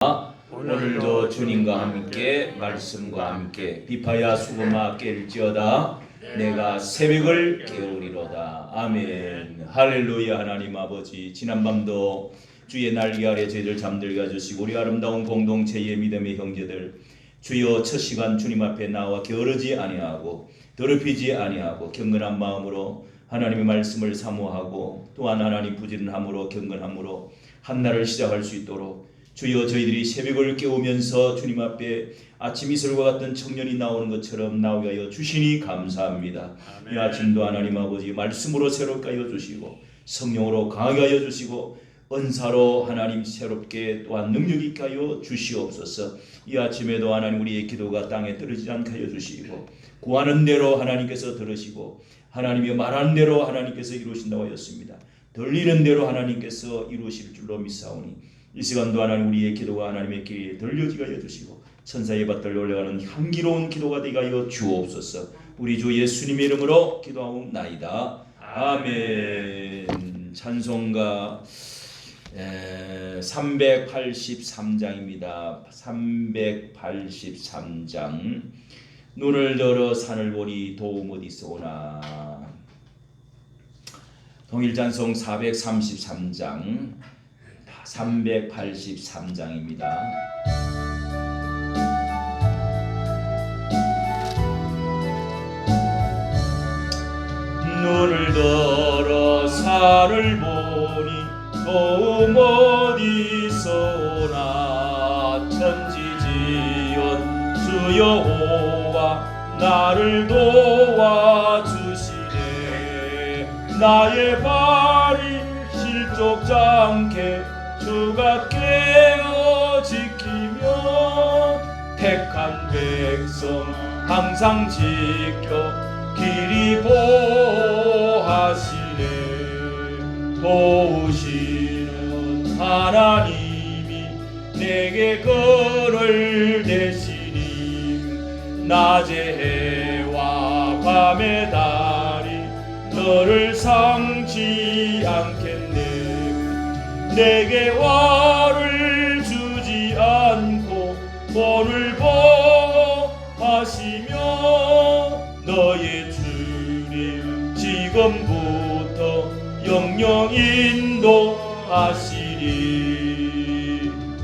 오늘도 주님과 함께 말씀과 함께 비파야 수고마 깰지어다 내가 새벽을 깨우리로다. 아멘. 할렐루야. 하나님 아버지, 지난밤도 주의 날개 아래 저희들 잠들게 해주시고 우리 아름다운 공동체의 믿음의 형제들 주여 첫 시간 주님 앞에 나와 게으르지 아니하고 더럽히지 아니하고 경건한 마음으로 하나님의 말씀을 사모하고 또한 하나님 부지런함으로 경건함으로 한 날을 시작할 수 있도록 주여 저희들이 새벽을 깨우면서 주님 앞에 아침 이슬과 같은 청년이 나오는 것처럼 나오게 하여 주시니 감사합니다. 아멘. 이 아침도 하나님 아버지 말씀으로 새롭게 하여 주시고 성령으로 강하게 하여 주시고 은사로 하나님 새롭게 또한 능력 있게 하여 주시옵소서. 이 아침에도 하나님 우리의 기도가 땅에 떨어지지 않게 하여 주시고 구하는 대로 하나님께서 들으시고 하나님이 말하는 대로 하나님께서 이루신다고 하였습니다. 들리는 대로 하나님께서 이루실 줄로 믿사오니 이 시간도 하나님 우리의 기도가 하나님의 귀에 들려지게 하여 주시고 천사의 밭들 올라가는 향기로운 기도가 되게 하여 주옵소서. 우리 주 예수님의 이름으로 기도하옵나이다. 아멘. 찬송가 383장입니다. 383장. 눈을 들어 산을 보니 도움 어디서 오나. 동일찬송 433장 383장입니다. 눈을 들어 산을 보니 도움 어디서 오나. 천지지은 주 여호와 나를 도와주시네. 나의 발이 실족지 않게 주가 깨어 지키며 택한 백성 항상 지켜 길이 보하시네. 도우시는 하나님이 내게 그늘 대시니 낮의 해와 밤의 달이 너를 상치 않겠네. 내게 화를 주지 않고 본을 보호하시며 너의 주님 지금부터 영영 인도하시리.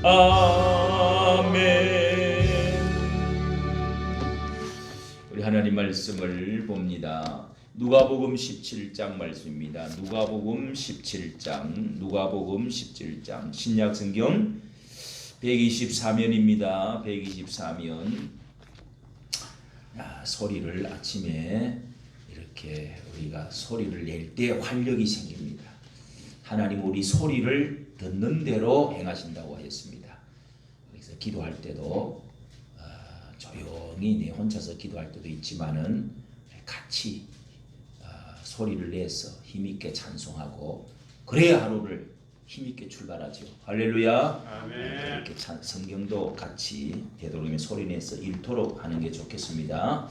아멘. 우리 하나님 말씀을 봅니다. 누가복음 17장 말씀입니다. 누가복음 17장 신약성경 124면입니다. 124면. 소리를 아침에 이렇게 우리가 소리를 낼 때 활력이 생깁니다. 하나님 우리 소리를 듣는 대로 행하신다고 하였습니다. 그래서 기도할 때도 조용히 내 혼자서 기도할 때도 있지만은 같이 소리를 내서 힘있게 찬송하고 그래야 하루를 힘있게 출발하죠. 할렐루야. 아멘. 이렇게 성경도 같이 되도록이면 소리내서 읽도록 하는 게 좋겠습니다.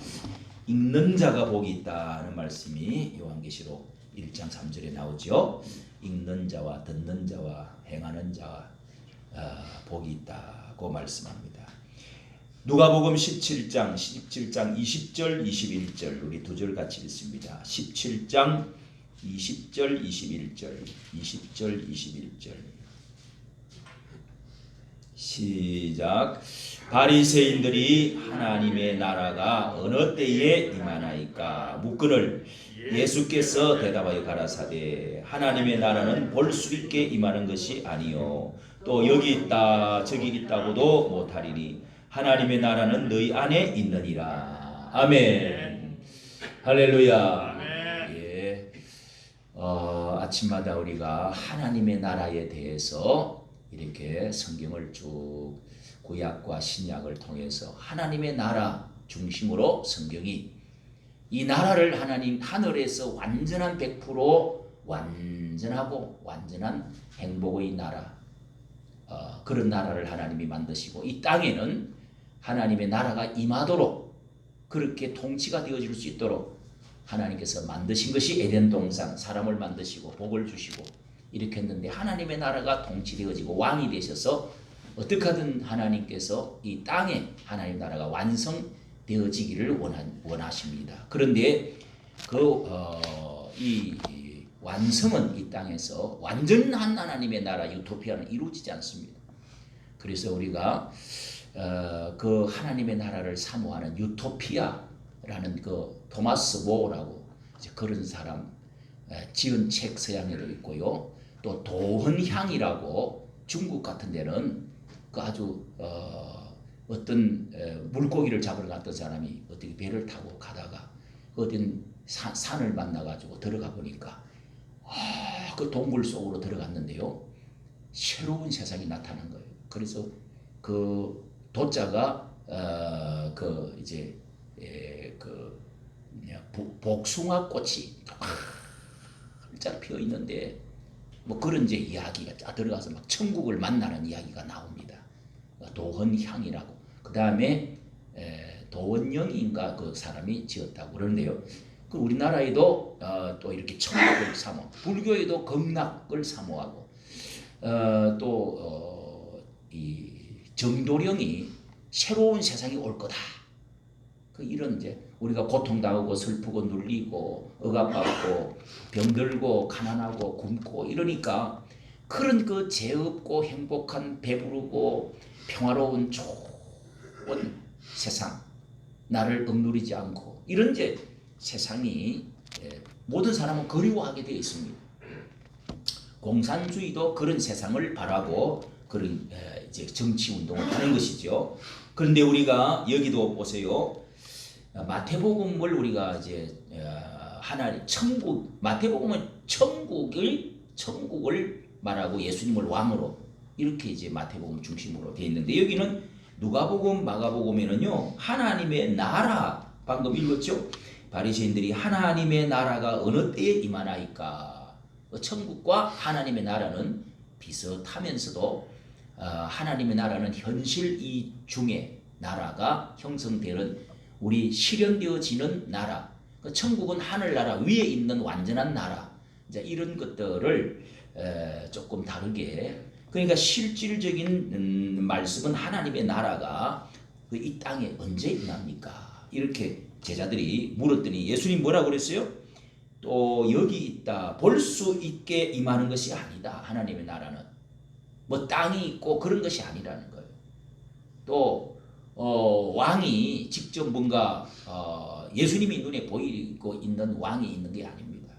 읽는 자가 복이 있다는 말씀이 요한계시록 1장 3절에 나오죠. 읽는 자와 듣는 자와 행하는 자와 복이 있다고 말씀합니다. 누가복음 17장 20절 21절 우리 두 절 같이 읽습니다. 17장 20절 21절 20절 21절 시작. 바리새인들이 하나님의 나라가 어느 때에 임하나이까 묻거늘 예수께서 대답하여 가라사대 하나님의 나라는 볼 수 있게 임하는 것이 아니요 또 여기 있다 저기 있다고도 못하리니 하나님의 나라는 너희 안에 있느니라. 아멘. 할렐루야. 아멘. 예. 아침마다 우리가 하나님의 나라에 대해서 이렇게 성경을 쭉 구약과 신약을 통해서 하나님의 나라 중심으로 성경이 이 나라를 하나님 하늘에서 완전한 100% 완전하고 완전한 행복의 나라 그런 나라를 하나님이 만드시고 이 땅에는 하나님의 나라가 임하도록 그렇게 통치가 되어질 수 있도록 하나님께서 만드신 것이 에덴 동산 사람을 만드시고 복을 주시고 이렇게 했는데 하나님의 나라가 통치되어지고 왕이 되셔서 어떻게 하든 하나님께서 이 땅에 하나님 나라가 완성되어지기를 원하십니다. 그런데 이 완성은 이 땅에서 완전한 하나님의 나라 유토피아는 이루어지지 않습니다. 그래서 우리가 그 하나님의 나라를 사모하는 유토피아라는 그 토마스 모어라고 그런 사람 지은 책 서양에도 있고요. 또 도헌향이라고 중국 같은 데는 그 아주 어떤 물고기를 잡으러 갔던 사람이 어떻게 배를 타고 가다가 어떤 산을 만나가지고 들어가 보니까 그 동굴 속으로 들어갔는데요. 새로운 세상이 나타난 거예요. 그래서 그 도자가 그 이제 복숭아 꽃이 활짝 피어 있는데 뭐 그런 이제 이야기가 들어가서 막 천국을 만나는 이야기가 나옵니다. 도헌향이라고. 그 다음에 도원영인가 그 사람이 지었다고 그러는데요. 그 우리나라에도 또 이렇게 천국을 사모, 불교에도 극락을 사모하고 이 정도령이 새로운 세상이 올 거다. 그 이런 이제 우리가 고통당하고 슬프고 눌리고 억압받고 병들고 가난하고 굶고 이러니까 그런 그 죄 없고 행복한 배부르고 평화로운 좋은 세상, 나를 억누르지 않고 이런 이제 세상이 모든 사람은 그리워하게 되어 있습니다. 공산주의도 그런 세상을 바라고 그런 이제 정치 운동을 하는 것이죠. 그런데 우리가 여기도 보세요. 마태복음을 우리가 이제 하나님 천국 마태복음은 천국을 말하고 예수님을 왕으로 이렇게 이제 마태복음 중심으로 되어 있는데 여기는 누가복음, 마가복음에는요 하나님의 나라 방금 읽었죠? 바리새인들이 하나님의 나라가 어느 때에 임하나이까? 천국과 하나님의 나라는 비슷하면서도 하나님의 나라는 현실 이 중에 나라가 형성되는 우리 실현되어지는 나라, 천국은 하늘나라 위에 있는 완전한 나라, 이제 이런 것들을 조금 다르게 그러니까 실질적인 말씀은 하나님의 나라가 이 땅에 언제 임합니까? 이렇게 제자들이 물었더니 예수님 뭐라고 그랬어요? 또 여기 있다 볼 수 있게 임하는 것이 아니다. 하나님의 나라는 뭐 땅이 있고 그런 것이 아니라는 거예요. 또 왕이 직접 뭔가 예수님이 눈에 보이고 있는 왕이 있는 게 아닙니다.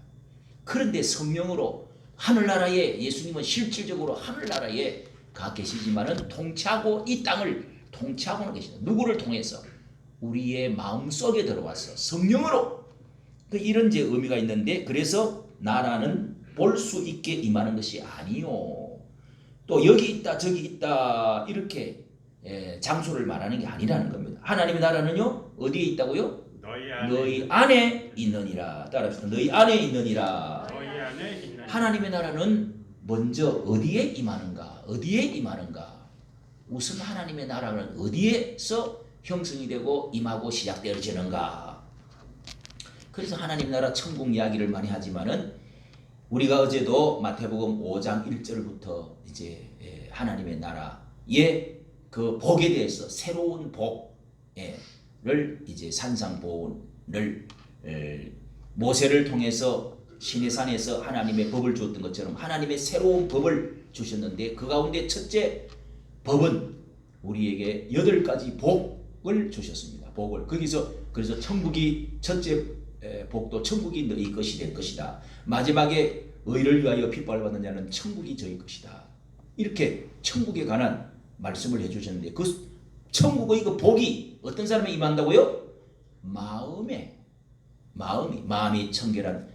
그런데 성령으로 하늘나라에 예수님은 실질적으로 하늘나라에 가 계시지만은 통치하고 이 땅을 통치하고는 계시다. 누구를 통해서? 우리의 마음속에 들어와서 성령으로 이런 이제 의미가 있는데 그래서 나라는 볼 수 있게 임하는 것이 아니요. 또 여기 있다 저기 있다 이렇게 장소를 말하는 게 아니라는 겁니다. 하나님의 나라는요 어디에 있다고요? 너희 안에 있느니라. 따라합시다. 너희 안에 있느니라. 하나님의 나라는 먼저 어디에 임하는가? 어디에 임하는가? 우선 하나님의 나라는 어디에서 형성이 되고 임하고 시작되어지는가? 그래서 하나님 나라 천국 이야기를 많이 하지만은 우리가 어제도 마태복음 5장 1절부터 이제 하나님의 나라의 그 복에 대해서 새로운 복을 이제 산상보훈을 모세를 통해서 시내산에서 하나님의 법을 주었던 것처럼 하나님의 새로운 법을 주셨는데 그 가운데 첫째 법은 우리에게 8가지 복을 주셨습니다. 복을 거기서 그래서 천국이 첫째 복도 천국이 너희 것이 될 것이다. 마지막에 의를 위하여 핍박을 받는 자는 천국이 저희 것이다. 이렇게 천국에 관한 말씀을 해주셨는데 그 천국의 그 복이 어떤 사람에 임한다고요? 마음이 청결한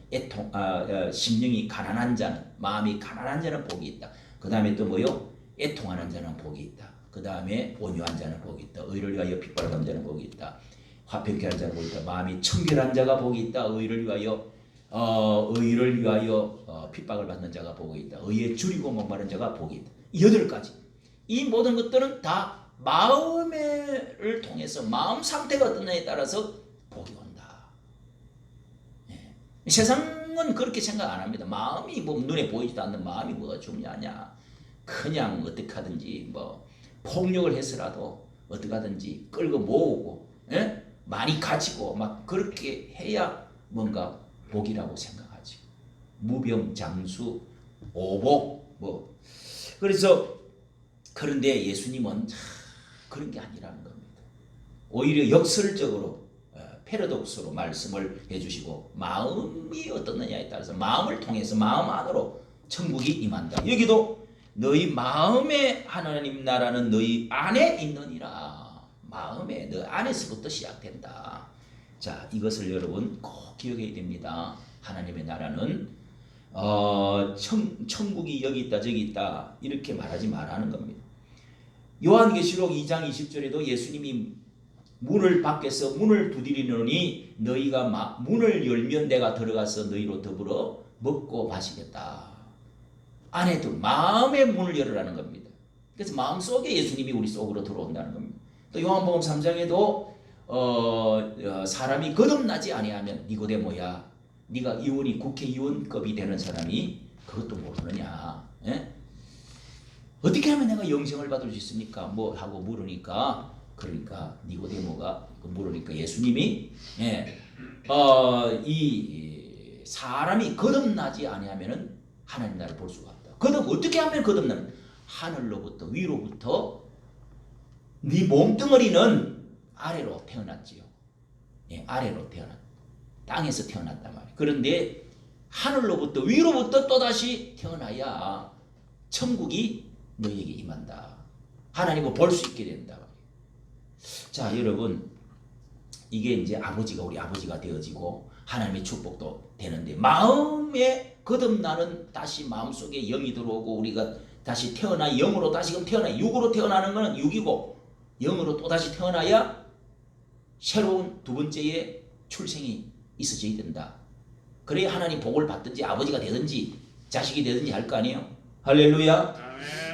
심령이 가난한 자는 마음이 가난한 자는 복이 있다. 그 다음에 또 뭐요? 애통하는 자는 복이 있다. 그 다음에 온유한 자는 복이 있다. 의를 위하여 핍박을 받는 자는 복이 있다. 화평케 하는 자는 복이 있다. 마음이 청결한 자가 복이 있다. 의를 위하여 핍박을 받는 자가 복이 있다. 의에 줄이고 목마른 자가 복이 있다. 8가지. 이 모든 것들은 다 마음을 통해서 마음 상태가 어떠냐에 따라서 복이 온다. 세상은 그렇게 생각 안 합니다. 마음이 뭐 눈에 보이지도 않는 마음이 뭐가 중요하냐. 그냥 어떻게 하든지 뭐 폭력을 해서라도 어떻게 하든지 끌고 모으고 많이 가지고 막 그렇게 해야 뭔가 복이라고 생각하지. 무병장수 오복 뭐. 그래서 그런데 예수님은 그런 게 아니라는 겁니다. 오히려 역설적으로 패러독스로 말씀을 해주시고 마음이 어떻느냐에 따라서 마음을 통해서 마음 안으로 천국이 임한다. 여기도 너희 마음에 하나님 나라는 너희 안에 있느니라. 마음에 너 안에서부터 시작된다. 자, 이것을 여러분 꼭 기억해야 됩니다. 하나님의 나라는 천국이 여기 있다 저기 있다 이렇게 말하지 말라는 겁니다. 요한계시록 2장 20절에도 예수님이 문을 밖에서 문을 두드리노니 너희가 문을 열면 내가 들어가서 너희로 더불어 먹고 마시겠다. 안에도 마음의 문을 열으라는 겁니다. 그래서 마음속에 예수님이 우리 속으로 들어온다는 겁니다. 또 요한복음 3장에도 사람이 거듭나지 아니하면 니고데모야 네가 의원이 국회의원급이 되는 사람이 그것도 모르느냐. 어떻게 하면 내가 영생을 받을 수 있습니까? 뭐 하고 물으니까 그러니까 니고데모가 물으니까 예수님이 이 사람이 거듭나지 아니하면은 하나님 나라를 볼 수가 없다. 어떻게 하면 거듭나는? 하늘로부터 위로부터 네 몸뚱어리는 아래로 태어났지요. 아래로 태어났다. 땅에서 태어났단 말이에요. 그런데 하늘로부터 위로부터 또다시 태어나야 천국이 너에게 임한다. 하나님을 볼 수 있게 된다. 자, 여러분 이게 이제 아버지가 우리 아버지가 되어지고 하나님의 축복도 되는데 마음에 거듭나는 다시 마음속에 영이 들어오고 우리가 다시 태어나 영으로 다시금 태어나 육으로 태어나는 것은 육이고 영으로 또다시 태어나야 새로운 두 번째의 출생이 있어져야 된다. 그래야 하나님 복을 받든지 아버지가 되든지 자식이 되든지 할 거 아니에요. 할렐루야.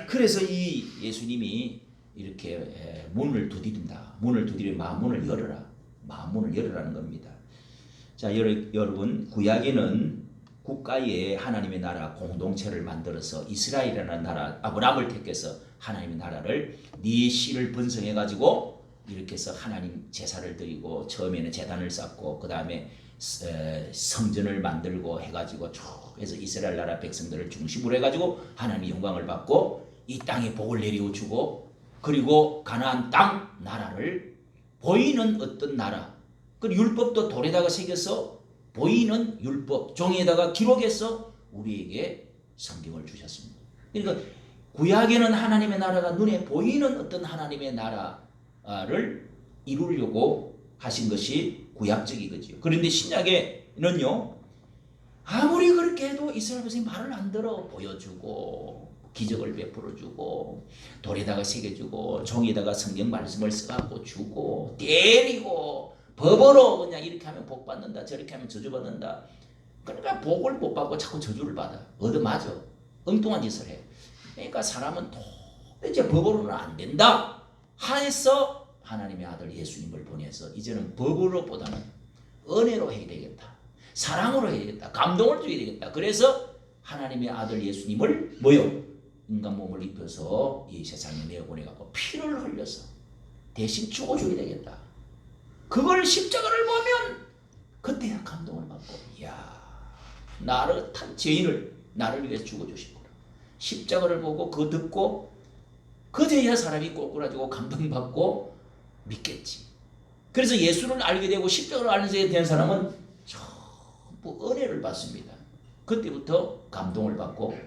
그래서 이 예수님이 이렇게 문을 두드린다. 문을 두드리면 마음문을 열어라. 마음문을 열어라는 겁니다. 자, 여러분 구약에는 국가에 하나님의 나라 공동체를 만들어서 이스라엘이라는 나라 아브라함을 택해서 하나님의 나라를 네 씨를 번성해 가지고 이렇게 해서 하나님 제사를 드리고 처음에는 제단을 쌓고 그 다음에 성전을 만들고 해가지고 쭉 해서 이스라엘 나라 백성들을 중심으로 해가지고 하나님의 영광을 받고 이 땅에 복을 내려주고 그리고 가나안 땅 나라를 보이는 어떤 나라 그 율법도 돌에다가 새겨서 보이는 율법 종이에다가 기록해서 우리에게 성경을 주셨습니다. 그러니까 구약에는 하나님의 나라가 눈에 보이는 어떤 하나님의 나라를 이루려고 하신 것이 구약적이거지요. 그런데 신약에는요 아무리 그렇게 해도 이스라엘 백성이 말을 안 들어. 보여주고 기적을 베풀어주고 돌에다가 새겨주고 종이에다가 성경 말씀을 써갖고 주고 때리고 법으로 그냥 이렇게 하면 복 받는다 저렇게 하면 저주 받는다. 그러니까 복을 못 받고 자꾸 저주를 받아. 얻어맞아. 엉뚱한 짓을 해. 그러니까 사람은 도대체 법으로는 안 된다 하에서 하나님의 아들 예수님을 보내서 이제는 법으로보다는 은혜로 해야 되겠다. 사랑으로 해야 되겠다. 감동을 줘야 되겠다. 그래서 하나님의 아들 예수님을 인간 몸을 입혀서 이 세상에 내어보내갖고 피를 흘려서 대신 죽어줘야 되겠다. 그걸 십자가를 보면 그때야 감동을 받고 이야 나를 탄 죄인을 나를 위해 죽어주시구나. 십자가를 보고 그거 듣고 그제야 사람이 꼬꾸라지고 감동받고 믿겠지. 그래서 예수를 알게 되고 십자가를 알게 된 사람은 전부 은혜를 받습니다. 그때부터 감동을 받고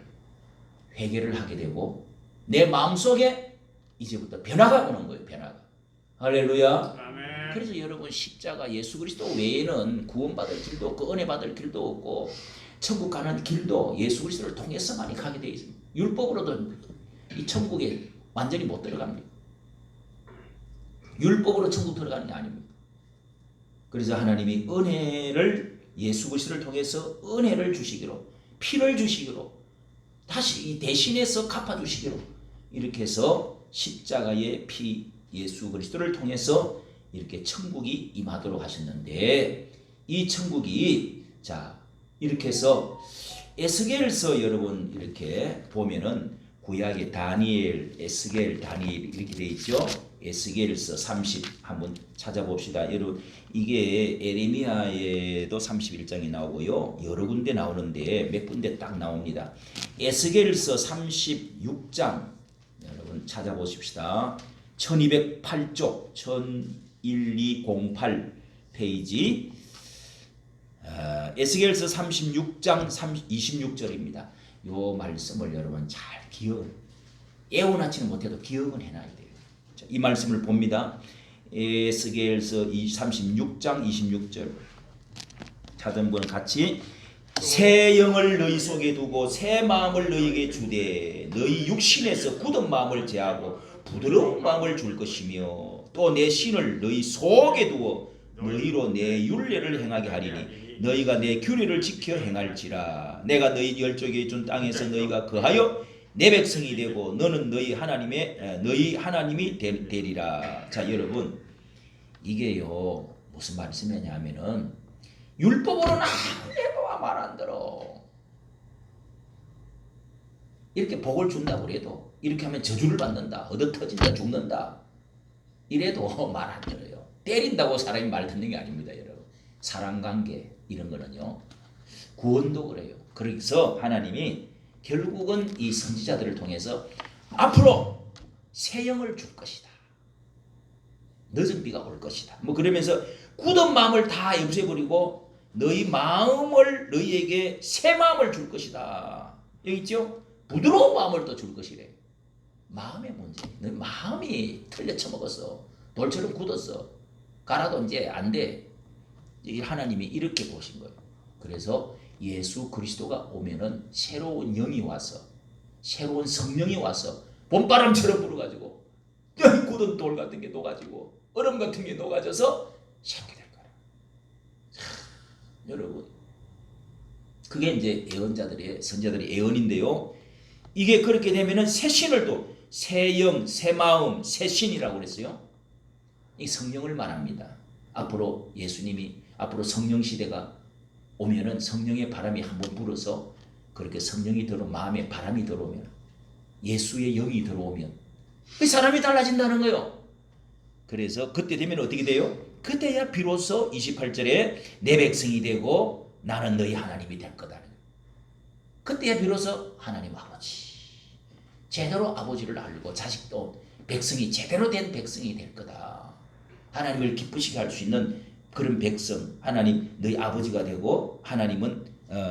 회개를 하게 되고 내 마음속에 이제부터 변화가 오는 거예요. 변화가. 할렐루야. 아멘. 그래서 여러분 십자가 예수 그리스도 외에는 구원받을 길도 없고 은혜 받을 길도 없고 천국 가는 길도 예수 그리스도를 통해서만이 가게 되어 있습니다. 율법으로도 이 천국에 완전히 못 들어갑니다. 율법으로 천국 들어가는 게 아닙니다. 그래서 하나님이 은혜를 예수 그리스도를 통해서 은혜를 주시기로 피를 주시기로 다시 이 대신해서 갚아주시기로 이렇게 해서 십자가의 피 예수 그리스도를 통해서 이렇게 천국이 임하도록 하셨는데 이 천국이 자 이렇게 해서 에스겔서 여러분 이렇게 보면은 구약의 다니엘, 에스겔, 다니엘 이렇게 돼 있죠. 에스겔서 30 한번 찾아봅시다. 여러분 이게 에레미야에도 31장이 나오고요. 여러 군데 나오는데 몇 군데 딱 나옵니다. 에스겔서 36장 여러분 찾아보십시다. 1208쪽 1208 페이지 에스겔서 36장 26절입니다. 요 말씀을 여러분 잘 애원하지는 못해도 기억은 해놔야 돼요. 자, 이 말씀을 봅니다. 에스겔서 36장 26절 찾은 분 같이 새 영을 너희 속에 두고 새 마음을 너희에게 주되 너희 육신에서 굳은 마음을 제하고 부드러운 마음을 줄 것이며 또 내 신을 너희 속에 두어 너희로 내 율례를 행하게 하리니 너희가 내 규례를 지켜 행할지라. 내가 너희 열조에게 준 땅에서 너희가 거하여 내 백성이 되고 너는 너희 하나님이 되리라. 자 여러분 이게요 무슨 말씀이냐면은 율법으로는 아무래도 말 안 들어. 이렇게 복을 준다고 그래도 이렇게 하면 저주를 받는다, 얻어 터진다, 죽는다 이래도 말 안 들어요. 때린다고 사람이 말 듣는 게 아닙니다, 여러분. 사랑관계 이런 거는요 구원도 그래요. 그래서 하나님이 결국은 이 선지자들을 통해서 앞으로 새 영을 줄 것이다. 늦은 비가 올 것이다. 뭐 그러면서 굳은 마음을 다 없애버리고 너희 마음을 너희에게 새 마음을 줄 것이다. 여기 있죠? 부드러운 마음을 또 줄 것이래. 마음의 문제. 너 마음이 틀려 쳐먹었어. 돌처럼 굳었어. 갈아도 이제 안 돼. 하나님이 이렇게 보신 거예요. 그래서 예수 그리스도가 오면은 새로운 영이 와서 새로운 성령이 와서 봄바람처럼 불어가지고 굳은 돌 같은 게 녹아지고 얼음 같은 게 녹아져서 새롭게 될 거예요. 여러분 그게 이제 예언자들의 선자들의 예언인데요. 이게 그렇게 되면은 새 신을 또 새 영, 새 마음, 새 신이라고 그랬어요. 이 성령을 말합니다. 앞으로 예수님이 앞으로 성령 시대가 오면은 성령의 바람이 한번 불어서 그렇게 성령이 마음에 바람이 들어오면 예수의 영이 들어오면 그 사람이 달라진다는 거예요. 그래서 그때 되면 어떻게 돼요? 그때야 비로소 28절에 내 백성이 되고 나는 너희 하나님이 될 거다. 그때야 비로소 하나님 아버지 제대로 아버지를 알고 자식도 백성이 제대로 된 백성이 될 거다. 하나님을 기쁘시게 할 수 있는 그런 백성, 하나님 너희 아버지가 되고 하나님은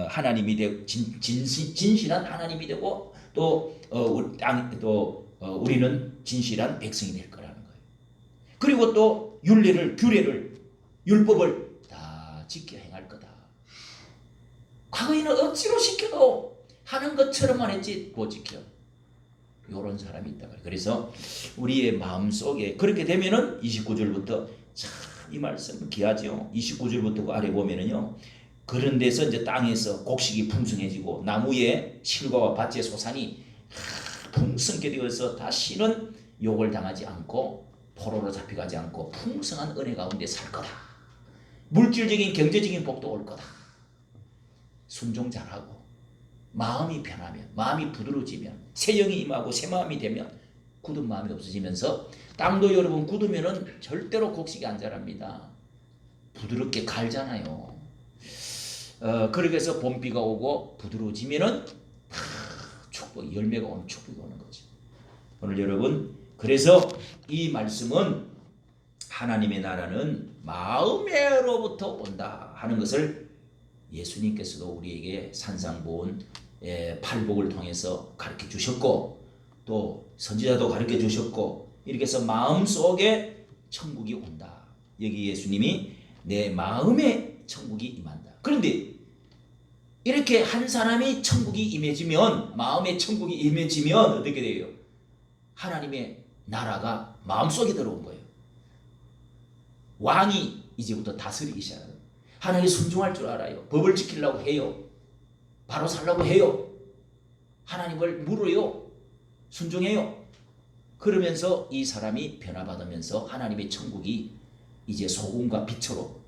하나님이 되고 진실한 하나님이 되고 또 우리는 진실한 백성이 될 거라는 거예요. 그리고 또 규례를 율법을 다 지켜 행할 거다. 과거에는 억지로 시켜도 하는 것처럼만 했지 못 지켜. 이런 사람이 있다. 그래서 우리의 마음속에 그렇게 되면은 29절부터 참 이 말씀 귀하죠. 29절부터 그 아래 보면은요. 그런 데서 이제 땅에서 곡식이 풍성해지고 나무에 실과와 밭의 소산이 풍성하게 되어서 다시는 욕을 당하지 않고 포로로 잡혀가지 않고 풍성한 은혜 가운데 살 거다. 물질적인 경제적인 복도 올 거다. 순종 잘하고 마음이 편하면 마음이 부드러워지면 새 영이 임하고 새 마음이 되면 굳은 마음이 없어지면서 땅도 여러분 굳으면은 절대로 곡식이 안 자랍니다. 부드럽게 갈잖아요. 그렇게 해서 봄비가 오고 부드러워지면은 축복 열매가 오는 축복이 오는 거죠. 오늘 여러분 그래서 이 말씀은 하나님의 나라는 마음에로부터 온다 하는 것을 예수님께서도 우리에게 산상보온 팔복을 통해서 가르쳐 주셨고 또 선지자도 가르쳐 주셨고 이렇게 해서 마음속에 천국이 온다. 여기 예수님이 내 마음에 천국이 임한다. 그런데 이렇게 한 사람이 천국이 임해지면 마음에 천국이 임해지면 어떻게 돼요? 하나님의 나라가 마음속에 들어온 거예요. 왕이 이제부터 다스리기 시작해요. 하나님에 순종할 줄 알아요. 법을 지키려고 해요. 바로 살려고 해요. 하나님을 물어요. 순종해요. 그러면서 이 사람이 변화받으면서 하나님의 천국이 이제 소금과 빛으로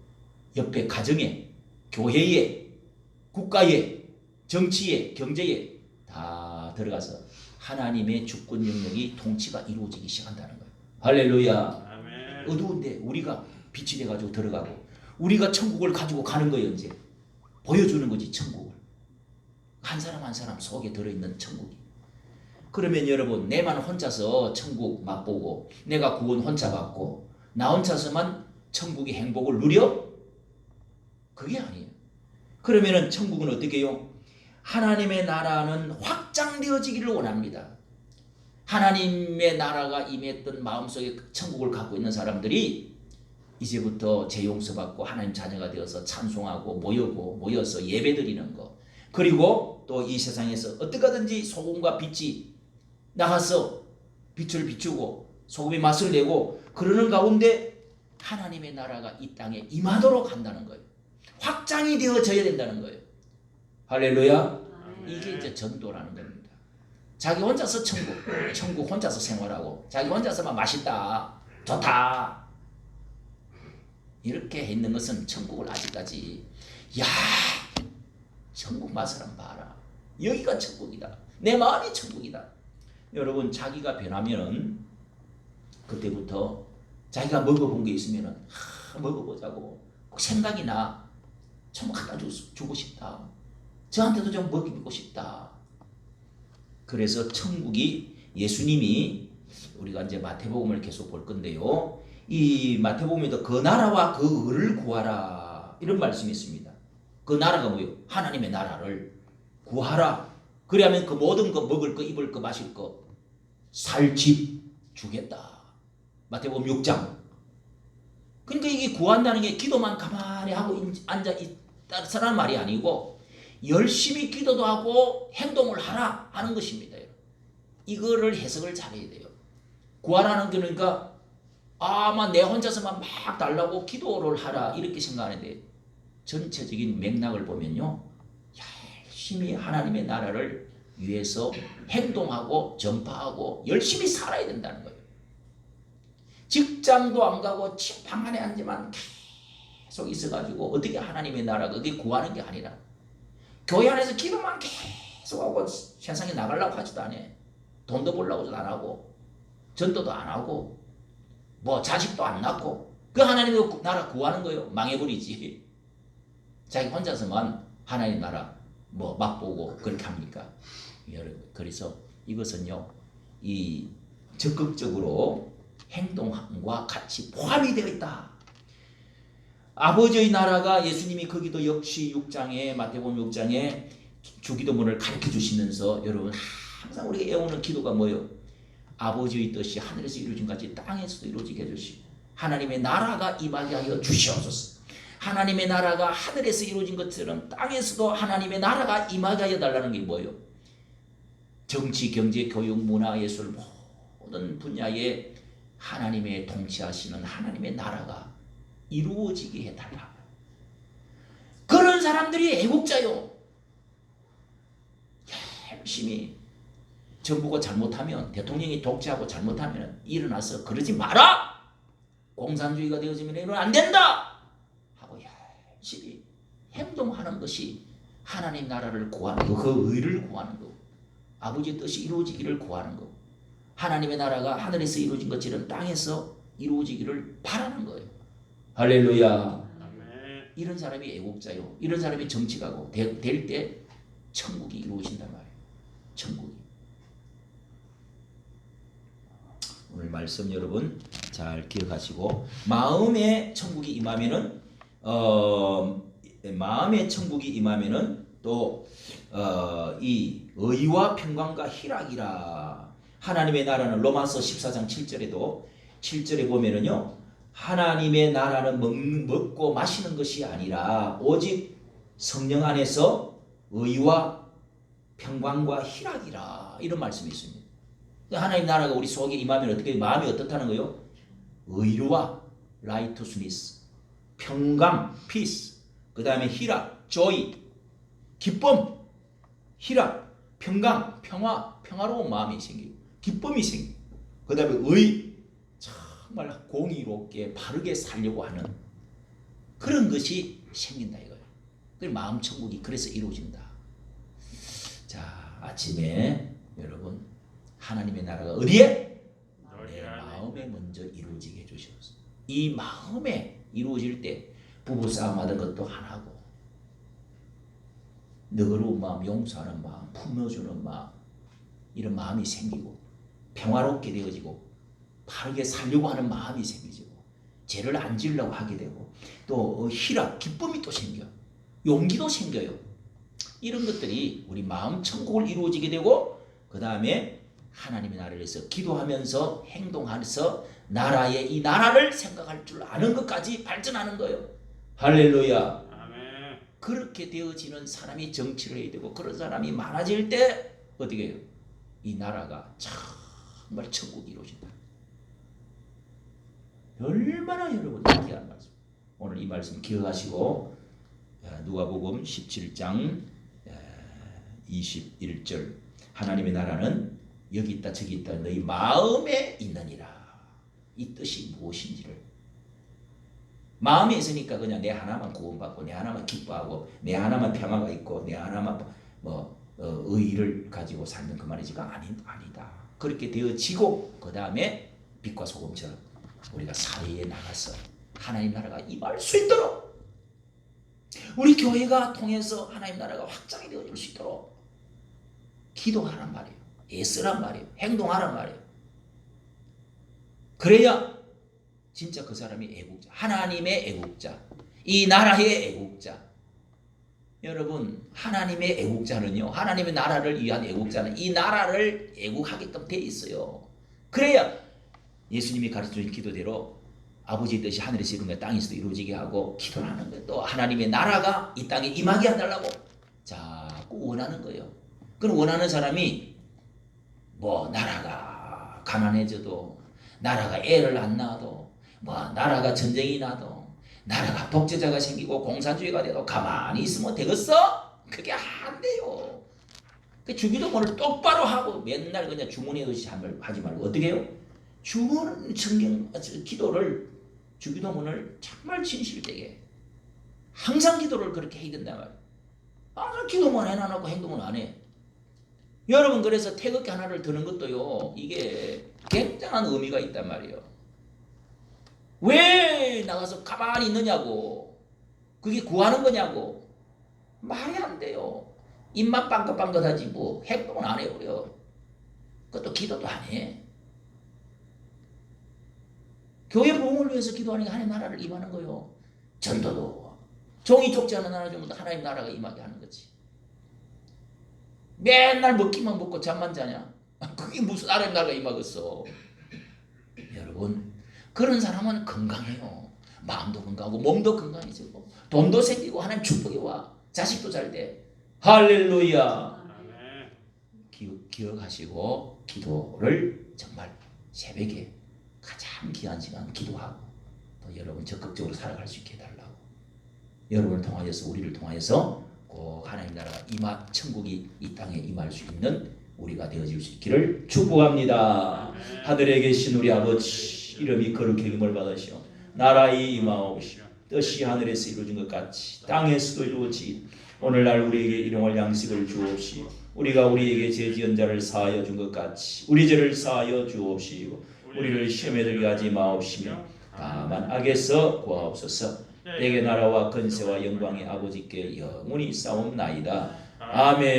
옆에 가정에, 교회에, 국가에, 정치에, 경제에 다 들어가서 하나님의 주권 영역이 통치가 이루어지기 시작한다는 거예요. 할렐루야. 아멘. 어두운데 우리가 빛이 돼가지고 들어가고 우리가 천국을 가지고 가는 거예요. 이제 보여주는 거지 천국을. 한 사람 한 사람 속에 들어있는 천국이. 그러면 여러분 내만 혼자서 천국 맛보고 내가 구원 혼자 받고 나 혼자서만 천국의 행복을 누려? 그게 아니에요. 그러면은 천국은 어떻게 해요? 하나님의 나라는 확장되어지기를 원합니다. 하나님의 나라가 임했던 마음속에 천국을 갖고 있는 사람들이 이제부터 죄 용서받고 하나님 자녀가 되어서 찬송하고 모여서 예배드리는 것, 그리고 또 이 세상에서 어떻게든지 소금과 빛이 나가서 빛을 비추고 소금의 맛을 내고 그러는 가운데 하나님의 나라가 이 땅에 임하도록 한다는 거예요. 확장이 되어져야 된다는 거예요. 할렐루야. 이게 이제 전도라는 겁니다. 자기 혼자서 천국 혼자서 생활하고 자기 혼자서만 맛있다 좋다 이렇게 있는 것은 천국을 아직까지 야 천국 맛을 한번 봐라. 여기가 천국이다. 내 마음이 천국이다. 여러분 자기가 변하면은 그때부터 자기가 먹어본 게 있으면은 먹어보자고 꼭 생각이 나. 좀 갖다 주고 싶다. 저한테도 좀 먹이고 싶다. 그래서 천국이 예수님이 우리가 이제 마태복음을 계속 볼 건데요. 이 마태복음에도 그 나라와 그 의를 구하라 이런 말씀이 있습니다. 그 나라가 뭐예요? 하나님의 나라를 구하라. 그래야면 그 모든 거 먹을 거 입을 거 마실 거 살 집 주겠다. 마태복음 6장. 그러니까 이게 구한다는 게 기도만 가만히 하고 앉아 있다라는 말이 아니고 열심히 기도도 하고 행동을 하라 하는 것입니다. 이거를 해석을 잘해야 돼요. 구하라는 게 그러니까 아마 내 혼자서만 막 달라고 기도를 하라 이렇게 생각하는데 전체적인 맥락을 보면요. 열심히 하나님의 나라를 위해서 행동하고 전파하고 열심히 살아야 된다는 거예요. 직장도 안 가고 방 안에 앉지만 계속 있어가지고 어떻게 하나님의 나라가 그게 구하는 게 아니라 교회 안에서 기도만 계속 하고 세상에 나가려고 하지도 않아. 돈도 벌려고도 안 하고 전도도 안 하고 뭐 자식도 안 낳고 그 하나님의 나라 구하는 거예요. 망해버리지. 자기 혼자서만 하나님 나라 뭐 맛보고 그렇게 합니까? 여러분 그래서 이것은요 이 적극적으로 행동과 같이 포함이 되어 있다. 아버지의 나라가 예수님이 거기도 역시 6장에 마태복음 6장에 주기도문을 가르쳐 주시면서 여러분 항상 우리가 애우는 기도가 뭐예요? 아버지의 뜻이 하늘에서 이루어진 같이 땅에서도 이루어지게 해주시고 하나님의 나라가 임하게 하여 주시옵소서. 하나님의 나라가 하늘에서 이루어진 것처럼 땅에서도 하나님의 나라가 임하게 하여 달라는 게 뭐예요? 정치, 경제, 교육, 문화, 예술 모든 분야에 하나님의 통치하시는 하나님의 나라가 이루어지게 해달라. 그런 사람들이 애국자요. 열심히 정부가 잘못하면 대통령이 독재하고 잘못하면 일어나서 그러지 마라. 공산주의가 되어지면 이러면 안 된다. 하고 열심히 행동하는 것이 하나님 나라를 구하는 거, 그 의를 구하는 거, 아버지의 뜻이 이루어지기를 구하는 거. 하나님의 나라가 하늘에서 이루어진 것처럼 땅에서 이루어지기를 바라는 거예요. 할렐루야. 아멘. 이런 사람이 애국자요. 이런 사람이 정치가고 될 때 천국이 이루어진단 말이에요. 천국이. 오늘 말씀 여러분 잘 기억하시고 마음의 천국이 임하면은 마음의 천국이 임하면은 또 이 의와 평강과 희락이라. 하나님의 나라는 로마서 14장 7절에 보면은요. 하나님의 나라는 먹고 마시는 것이 아니라 오직 성령 안에서 의와 평강과 희락이라. 이런 말씀이 있습니다. 하나님 나라가 우리 속에 임하면 어떻게 마음이 어떻다는 거예요? 의와 righteousness, 평강, peace, 그 다음에 희락, joy, 기쁨, 희락, 평강, 평화로운 마음이 생기고 기쁨이 생기고 그 다음에 의, 정말 공의롭게 바르게 살려고 하는 그런 것이 생긴다 이거예요. 그 마음 천국이 그래서 이루어진다. 자, 아침에 여러분 하나님의 나라가 어디에? 너희 내 안에 마음에 먼저 이루어지게 해주시옵소서. 이 마음에 이루어질 때 부부싸움 하던 것도 안 하고 너그러운 마음, 용서하는 마음, 품어주는 마음, 이런 마음이 생기고 평화롭게 되어지고 바르게 살려고 하는 마음이 생기고 죄를 안 지으려고 하게 되고 또 희락, 기쁨이 또 생겨, 용기도 생겨요. 이런 것들이 우리 마음 천국을 이루어지게 되고 그 다음에 하나님의 나라를 위해서 기도하면서 행동하면서 나라의 이 나라를 생각할 줄 아는 것까지 발전하는 거예요. 할렐루야. 아멘. 그렇게 되어지는 사람이 정치를 해야 되고 그런 사람이 많아질 때 어떻게 해요? 이 나라가 정말 천국이 이루어진다. 얼마나 여러분 귀한 말씀. 오늘 이 말씀 기억하시고 누가복음 17장 21절 하나님의 나라는 여기 있다 저기 있다 너희 마음에 있느니라. 이 뜻이 무엇인지를 마음에 있으니까 그냥 내 하나만 구원받고 내 하나만 기뻐하고 내 하나만 평화가 있고 내 하나만 의의를 가지고 살면 그 말이지가 아니다. 그렇게 되어지고 그 다음에 빛과 소금처럼 우리가 사회에 나가서 하나님 나라가 임할 수 있도록 우리 교회가 통해서 하나님 나라가 확장이 되어질 수 있도록 기도하란 말이에요. 애쓰란 말이에요. 행동하란 말이에요. 그래야 진짜 그 사람이 애국자, 하나님의 애국자, 이 나라의 애국자. 여러분 하나님의 애국자는요, 하나님의 나라를 위한 애국자는 이 나라를 애국하게끔 돼 있어요. 그래야 예수님이 가르쳐준 기도대로 아버지의 뜻이 하늘에서 이룬 것 땅에서도 이루어지게 하고 기도를 하는 거예요. 또 하나님의 나라가 이 땅에 임하게 해달라고 자꾸 원하는 거예요. 그럼 원하는 사람이 나라가 가난해져도 나라가 애를 안 낳아도 나라가 전쟁이 나도 나라가 독재자가 생기고 공산주의가 돼도 가만히 있으면 되겠어? 그게 안 돼요. 그 주기도문을 똑바로 하고 맨날 그냥 주문해듯이 하지 말고 어떻게 해요? 주문 성경 기도를 주기도문을 정말 진실되게 항상 기도를 그렇게 해야 된단 말이에요. 항상 기도만 해놔놓고 행동은 안 해. 여러분 그래서 태극기 하나를 드는 것도요 이게 굉장한 의미가 있단 말이에요. 왜 나가서 가만히 있느냐고. 그게 구하는 거냐고. 말이 안 돼요. 입만 빵긋빵긋하지 행동은 안 해요. 그것도 기도도 안 해. 교회 부흥을 위해서 기도하니까 하나님 나라를 임하는 거예요. 전도도 종이 족지 않은 나라 정도 하나님 나라가 임하게 하는 거지. 맨날 먹기만 먹고 잠만 자냐? 그게 무슨 하나님 나라가 임하겠어. 여러분 그런 사람은 건강해요. 마음도 건강하고 몸도 건강해지고 돈도 생기고 하나님 축복이 와. 자식도 잘 돼. 할렐루야. 기억하시고 기도를 정말 새벽에 가장 귀한 시간 기도하고 또 여러분 적극적으로 살아갈 수 있게 해달라고. 여러분을 통하여서 우리를 통하여서 꼭 하나님 나라가 천국이 이 땅에 임할 수 있는 우리가 되어질 수 있기를 축복합니다. 하늘에 계신 우리 아버지 이름이 거룩히 여김을 받으시오. 나라의 임하옵시오. 뜻이 하늘에서 이루어진 것 같이 땅에서도 이루어지기 오늘날 우리에게 일용할 양식을 주옵시오. 우리가 우리에게 죄 지은 자를 사하여 준 것 같이 우리 죄를 사하여 주옵시고 우리를 시험에 들게 하지 마옵시며 다만 악에서 구하옵소서. 내게 나라와 권세와 영광이 아버지께 영원히 싸움나이다. 아멘.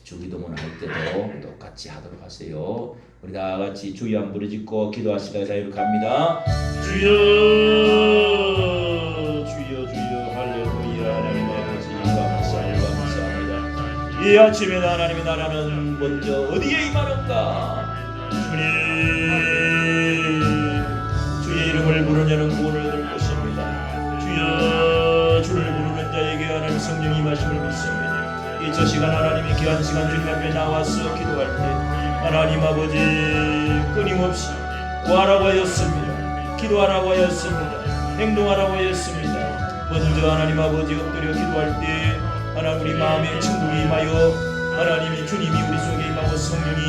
주기도문 할 때도 똑같이 하도록 하세요. 우리 다 같이 주여 한 부르짖고 기도하시다 자유롭갑니다. 주여 주여 주여 할렐루야. 하나님 아버지 감사합니다. 이 아침에 하나님의 나라는 먼저 어디에 임하는가? 주님 주의 이름을 부르는 자는 구원을 얻을 것입니다. 주여 주를 부르는 자에게 하나님 성령이 임하심을 믿습니다. 이 저 시간 하나님이 귀한 시간 주님 앞에 나와서 기도할 때 하나님 아버지 끊임없이 구하라고 하였습니다. 기도하라고 하였습니다. 행동하라고 하였습니다. 먼저 하나님 아버지 엎드려 기도할 때 하나님 우리 마음에 천국이 임하여 하나님이 주님이 우리 속에 임하고 성령이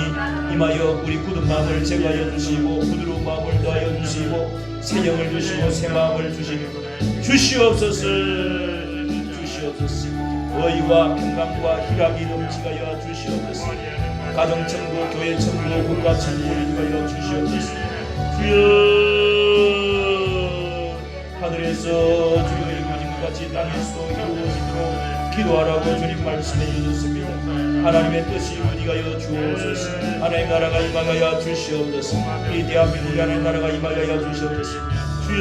임하여 우리 굳은 마음을 제거하여 주시고 부드러운 마음을 더하여 주시고 새 영을 주시고 새 마음을 주시옵소서. 의와 평강과 희락이 넘치게 하여 주시옵소서. 가정천국, 교회천국, 국가천국을 이루게 하여 주시옵소서. 주여 하늘에서 주여 이루어진 것 같이 땅에서도 이루어지도록 기도하라고 주님 말씀해 주셨습니다. 하나님의 뜻이 이루어지게 하여 주옵소서. 하나님 나라가 임하게 하여 주시옵소서. 이 대한민국의 하나님 나라가 임하게 하여 주시옵소서. 주여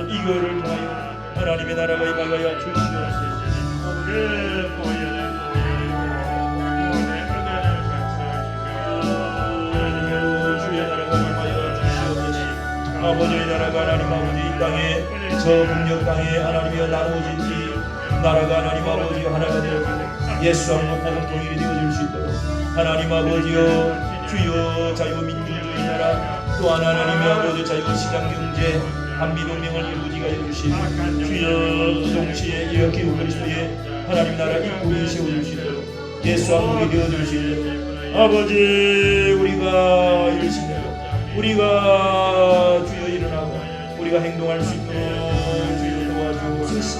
이 교회를 통하여 하나님의 나라가 임하게 하여 주시옵소서. 주의 나라가 임하여 주시옵소서. 아버지의 나라가 하나님 아버지 이 땅에 저 북녘 땅에 하나님이여 나누어진 이 나라가 하나님 아버지여 하나가 되어지고 예수 한국 복음 통일이 되어질 수 있도록 하나님 아버지여 주여 자유민주주의 나라 또한 하나님의 아버지 자유시장경제 한미동맹을 이루어지게 하여 주시고 주여 동시에 이렇게 그리스도의 하나님 나라 입국이 세워질 수 있도록 예수 한국이 되어질 수 있도록 아버지 우리가 일심대로 우리가 주여 일어나고 우리가 행동할 수 있도록 주여 도와주옵소서.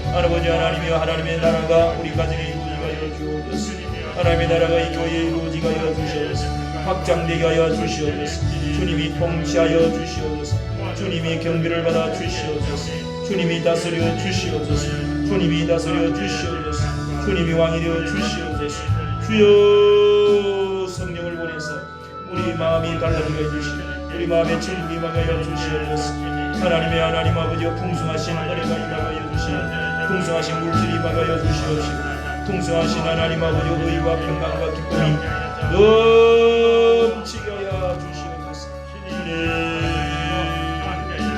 아버지 하나님이여 하나님의 나라가 우리 가정에 이루어지게 하여 주옵소서. 하나님의 나라가 이 교회에 이루어지게 하여 주시옵소서. 확장되게 하여 주시옵소서. 주님이 통치하여 주시옵소서. 주님이 경비를 받아 주시옵소서. 주님이 다스려 주시옵소서. 주님이 다스려 주시옵소서. 주님이 왕이 되어 주시옵소서. 주여 성령을 보내서 우리 마음이 달라지게 해주시고 우리 마음의 천국이 임하게 하여 주시옵소서. 하나님의 하나님 아버지여 풍성하신 은혜가 임하게 하여 주시고 풍성하신 물질이 임하게 하여 주시옵시고 풍성하신 하나님 아버지여 의와 평강과 기쁨이 넘치게 하여 주시옵소서.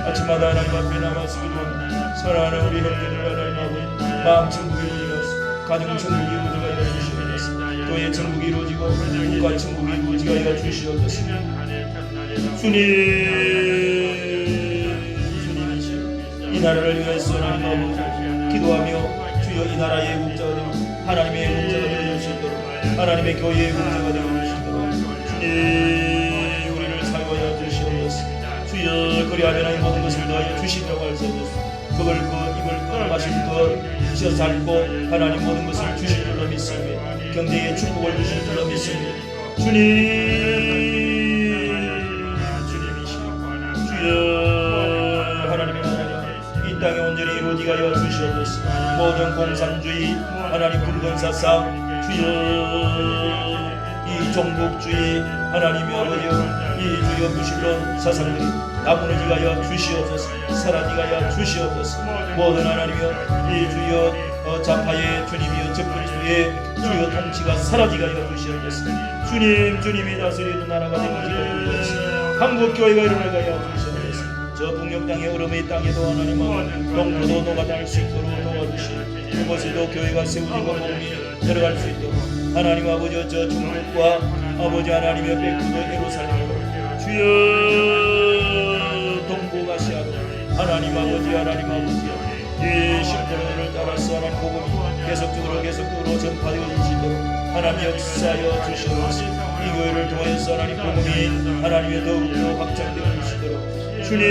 아침마다 하나님 앞에 나와서 기도합니다. 사랑하는 우리 형제들과 하나님 아버지 마음 천국이 이루어지고 가정 천국이 이루어지게 하여 주시옵소서. 교회 천국이 이루어지고 국가 천국이 이루어지게 하여 주시옵소서. 주님이시여 이 나라를 위해서 하나님 아버지 기도하며 주여 이 나라의 애국자가 되고 하나님의 애국자가 되어 주시도록 하나님의 교회의 애국자가 되어 주시도록 주님 우리를 사용하여 주시옵소서. 주여 그리하면 이 모든 것을 더하여 주시라고 할 수 없소서. 그걸 입을 것 마실 것 지어 살고 하나님 모든 것을 주실 줄로 믿습니다. 경제의 축복을 주실 줄로 믿습니다. 주여 하나님의 나라가 이 땅에 온전히 이루어지게 하여 주시옵소서. 모든 공산주의 하나님 붉은 사상 주여 이 종북주의 하나님의 아버지여 이 주여 무신론 사상들이 나무너지게 하여 주시옵소서. 사라지게 하여 주시옵소서. 모든 하나님이여 이 주여 좌파의 주님이여 적그리스도의 주여 통치가 사라지게 하여 주시옵소서. 주님이 다스리는 나라가 되어지게 하옵소서. 한국교회가 일어나게 하여 주시옵소서. 저 북녘 땅의 얼음의 땅에도 하나님은 농부도 노가다 할 수 있도록 도와주시고 그곳에도 교회가 세워지고 복음이 들어갈 수 있도록 하나님 아버지 저 중국과 아버지 하나님의 백구도 예루살렘으로 주여 동북아시아로 하나님 아버지 이 신도를 따라서 하나님 복음이 계속적으로 전파되어 주시도록 하나님 역사하여 주시옵소서. 이 교회를 통해서 하나님 복음이 하나님의 더욱더 확장되어 주시도록 주님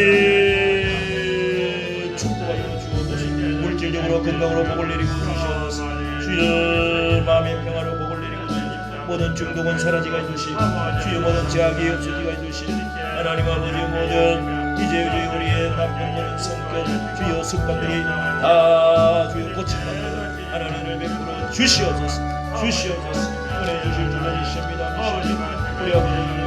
축복하여 주옵소서. 물질적으로 건강으로 복을 내리고 주시옵소서. 주여 마음의 평화로 복을 내리고 주시옵소서. 모든 중독은 사라지게 해주시고 주여 모든 제약이 없어지게 해주시고 하나님 아버지 모든 이제 우리의 나쁜 모든 성격 주여 습관들이 다 주여 고침받는 하나님을 베풀어 주시옵소서. 은혜 주실 줄로 믿습니다. 우리 아버지